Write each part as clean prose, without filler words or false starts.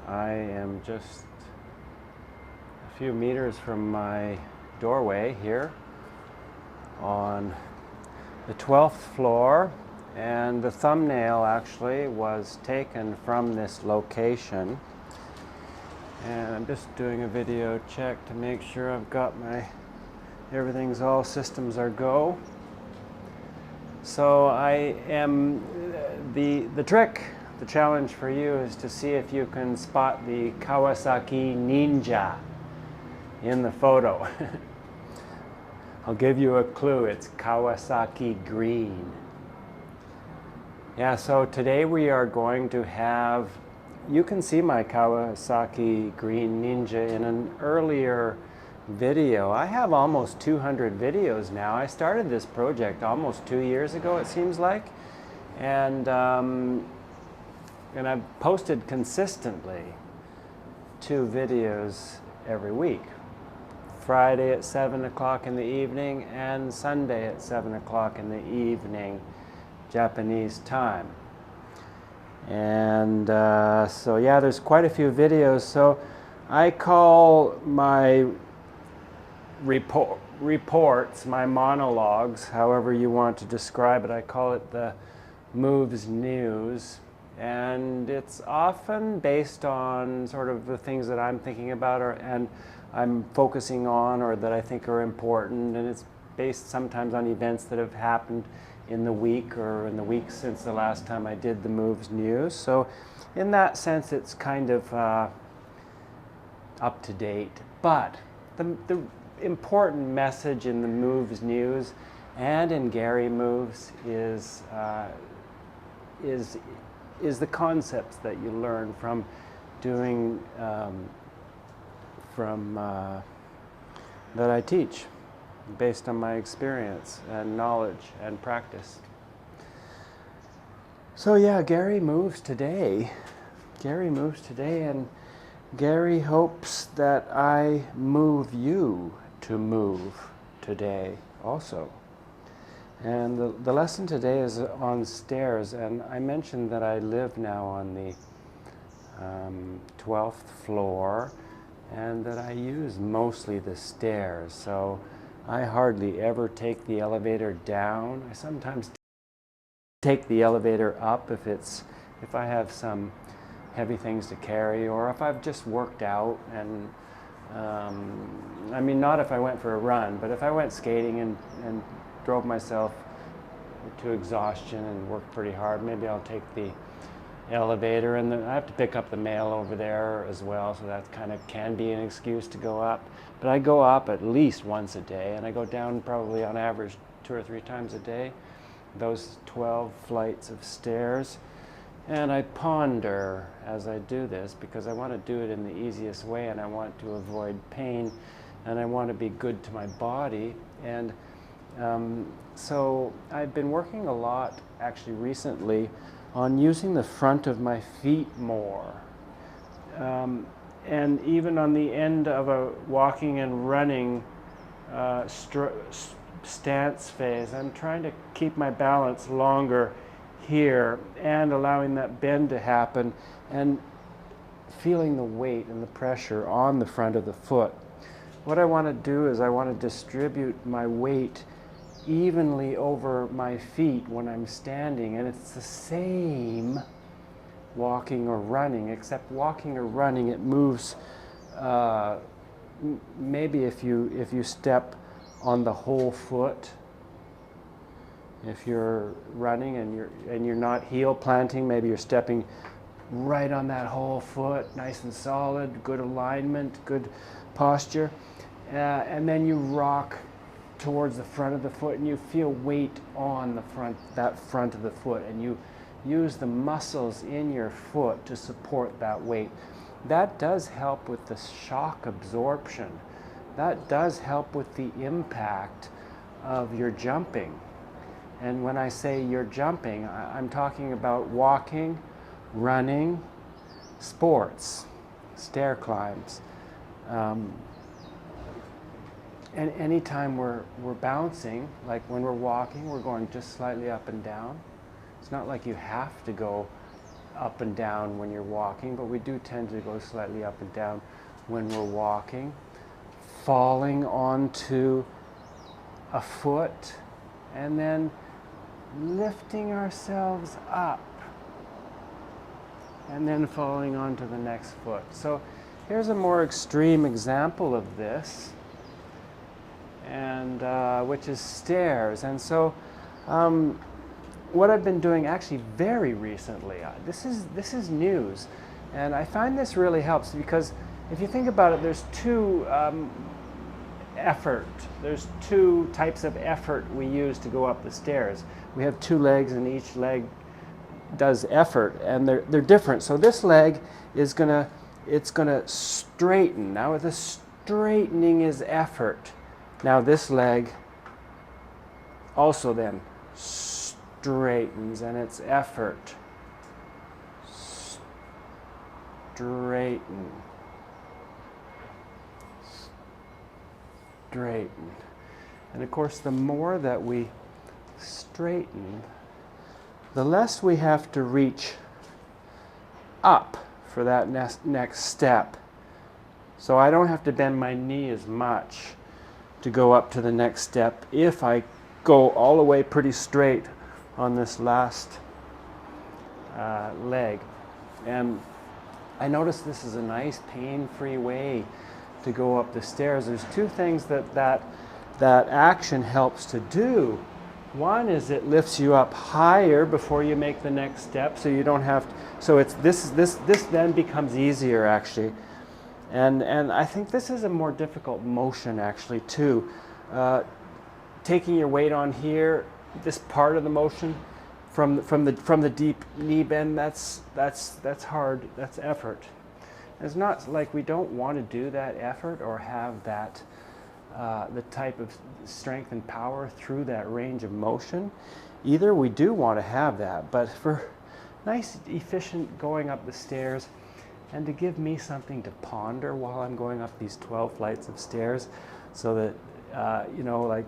I am just a few meters from my doorway here on the 12th floor, and the thumbnail actually was taken from this location. And I'm just doing a video check to make sure I've got everything's all systems are go. So I am, the trick, the challenge for you is to see if you can spot the Kawasaki Ninja in the photo. I'll give you a clue, it's Kawasaki green. Yeah, so today we are going to have, you can see my Kawasaki green Ninja in an earlier video. I have almost 200 videos now. I started this project almost 2 years ago, it seems like, and I've posted consistently 2 videos every week. Friday at 7 o'clock in the evening and Sunday at 7 o'clock in the evening, Japanese time. And so yeah, there's quite a few videos. So I call my reports, my monologues, however you want to describe it, I call it the moves news. And it's often based on sort of the things that I'm thinking about and I'm focusing on, or that I think are important, and it's based sometimes on events that have happened in the week or in the weeks since the last time I did the moves news. So in that sense it's kind of up to date. But the important message in the moves news and in Gary Moves is the concepts that you learn from doing that I teach based on my experience and knowledge and practice. So yeah, Gary moves today. Gary moves today, and Gary hopes that I move you to move today also. And the lesson today is on stairs, and I mentioned that I live now on the 12th floor and that I use mostly the stairs. So I hardly ever take the elevator down. I sometimes take the elevator up if I have some heavy things to carry, or if I've just worked out, and I mean, not if I went for a run, but if I went skating and drove myself to exhaustion and worked pretty hard, maybe I'll take the elevator. And I have to pick up the mail over there as well, so that kind of can be an excuse to go up. But I go up at least once a day, and I go down probably on average 2 or 3 times a day, those 12 flights of stairs. And I ponder as I do this, because I want to do it in the easiest way, and I want to avoid pain, and I want to be good to my body. And so I've been working a lot, actually recently, on using the front of my feet more. And even on the end of a walking and running stance phase, I'm trying to keep my balance longer here and allowing that bend to happen and feeling the weight and the pressure on the front of the foot. What I want to do is I want to distribute my weight evenly over my feet when I'm standing, and it's the same walking or running, except walking or running it moves maybe if you step on the whole foot. If you're running and you're not heel planting, maybe you're stepping right on that whole foot, nice and solid, good alignment, good posture, and then you rock towards the front of the foot, and you feel weight on the front of the foot, and you use the muscles in your foot to support that weight. That does help with the shock absorption. That does help with the impact of your jumping. And when I say you're jumping, I'm talking about walking, running, sports, stair climbs. And anytime we're bouncing, like when we're walking, we're going just slightly up and down. It's not like you have to go up and down when you're walking, but we do tend to go slightly up and down when we're walking. Falling onto a foot and then lifting ourselves up and then falling onto the next foot. So here's a more extreme example of this, and which is stairs. And so what I've been doing actually very recently, this is news, and I find this really helps because if you think about it, there's two there's two types of effort we use to go up the stairs. We have two legs, and each leg does effort, and they're different. So this leg is gonna straighten. Now the straightening is effort. Now this leg also then straightens, and it's effort. Straighten. Straighten. And of course, the more that we straighten, the less we have to reach up for that next step. So I don't have to bend my knee as much to go up to the next step if I go all the way pretty straight on this last leg. And I notice this is a nice pain-free way to go up the stairs. There's two things that action helps to do. One is it lifts you up higher before you make the next step, so you don't have to, so it's this then becomes easier actually. And I think this is a more difficult motion actually too. Taking your weight on here, this part of the motion from the deep knee bend, that's hard, that's effort. It's not like we don't want to do that effort or have that the type of strength and power through that range of motion. Either we do want to have that, but for nice, efficient going up the stairs, and to give me something to ponder while I'm going up these 12 flights of stairs, so that, you know, like,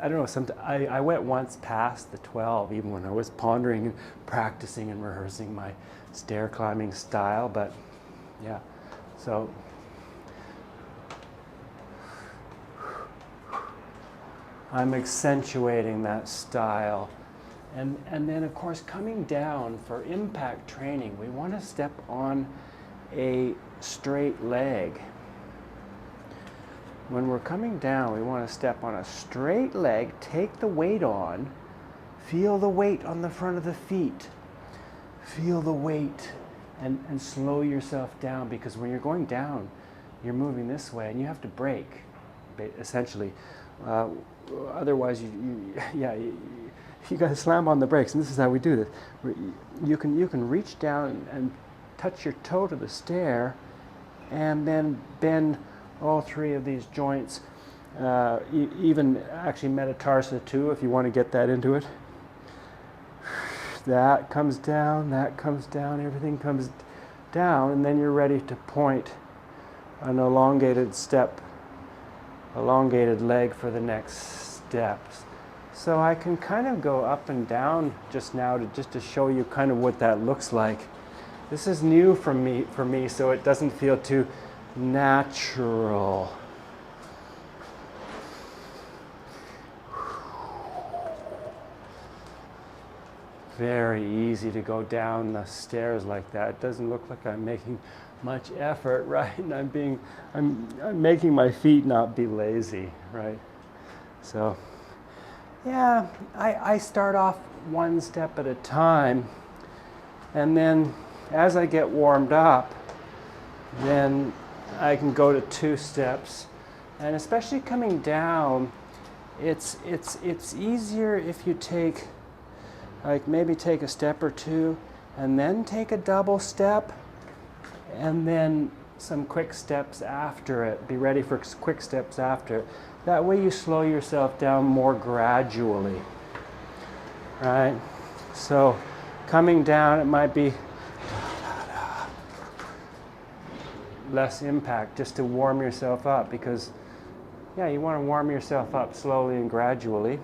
I don't know, I went once past the 12, even when I was pondering and practicing and rehearsing my stair climbing style, but yeah, so I'm accentuating that style. And then of course coming down for impact training, we want to step on a straight leg. When we're coming down, we want to step on a straight leg, take the weight on, feel the weight on the front of the feet, feel the weight, and slow yourself down, because when you're going down, you're moving this way and you have to brake, essentially. Otherwise, you got to slam on the brakes, and this is how we do this. You can reach down and touch your toe to the stair, and then bend all three of these joints, even actually metatarsal too, if you want to get that into it. That comes down, everything comes down, and then you're ready to point an elongated step, elongated leg for the next steps. So I can kind of go up and down just now just to show you kind of what that looks like. This is new for me, so it doesn't feel too natural. Very easy to go down the stairs like that. It doesn't look like I'm making much effort, right? And I'm making my feet not be lazy, right? So yeah, I start off one step at a time, and then as I get warmed up, then I can go to 2 steps. And especially coming down, it's easier if you take, like, maybe take a step or 2 and then take a double step, and then some quick steps after it. Be ready for quick steps after it. That way you slow yourself down more gradually, right? So coming down, it might be less impact, just to warm yourself up, because yeah, you want to warm yourself up slowly and gradually,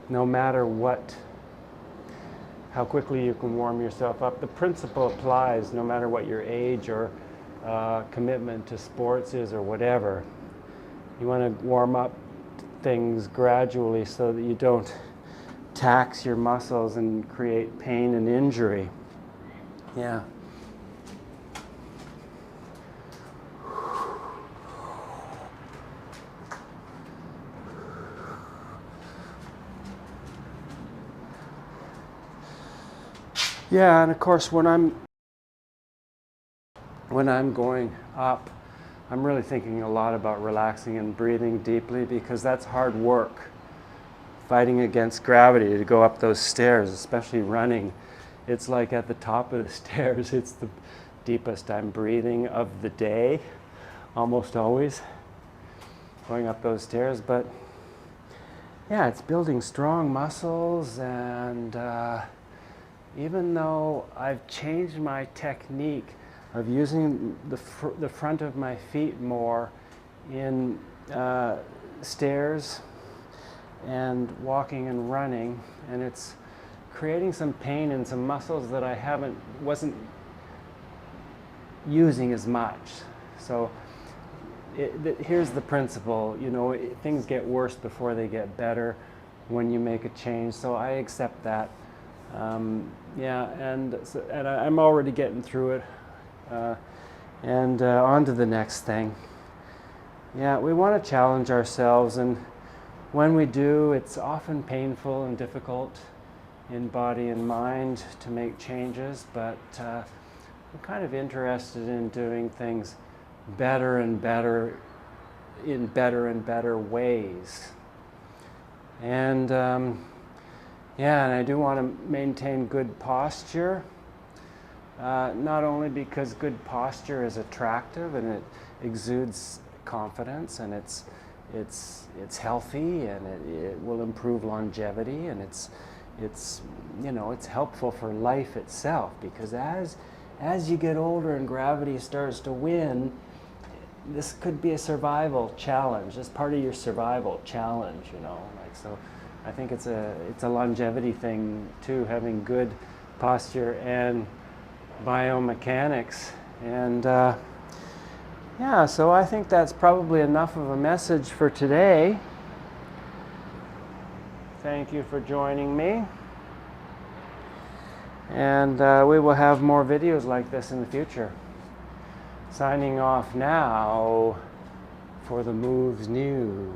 no matter what how quickly you can warm yourself up. The principle applies no matter what your age or commitment to sports is or whatever. You want to warm up things gradually so that you don't tax your muscles and create pain and injury. Yeah. Yeah, and of course when I'm going up, I'm really thinking a lot about relaxing and breathing deeply, because that's hard work. Fighting against gravity to go up those stairs, especially running. It's like at the top of the stairs, it's the deepest I'm breathing of the day, almost always, going up those stairs. But yeah, it's building strong muscles, and even though I've changed my technique of using the front of my feet more in stairs and walking and running, and it's creating some pain in some muscles that I wasn't using as much. So here's the principle, you know, things get worse before they get better when you make a change. So I accept that. Yeah, and I'm already getting through it. On to the next thing. Yeah, we want to challenge ourselves, and when we do, it's often painful and difficult in body and mind to make changes, but I'm kind of interested in doing things better and better, in better and better ways. And yeah, and I do want to maintain good posture, not only because good posture is attractive and it exudes confidence, and it's healthy, and it will improve longevity, and it's you know, it's helpful for life itself, because as you get older and gravity starts to win, this could be a survival challenge. It's part of your survival challenge, you know. Like, so I think it's a longevity thing too, having good posture and biomechanics. And yeah, so I think that's probably enough of a message for today. Thank you for joining me. And we will have more videos like this in the future. Signing off now for the Moves News.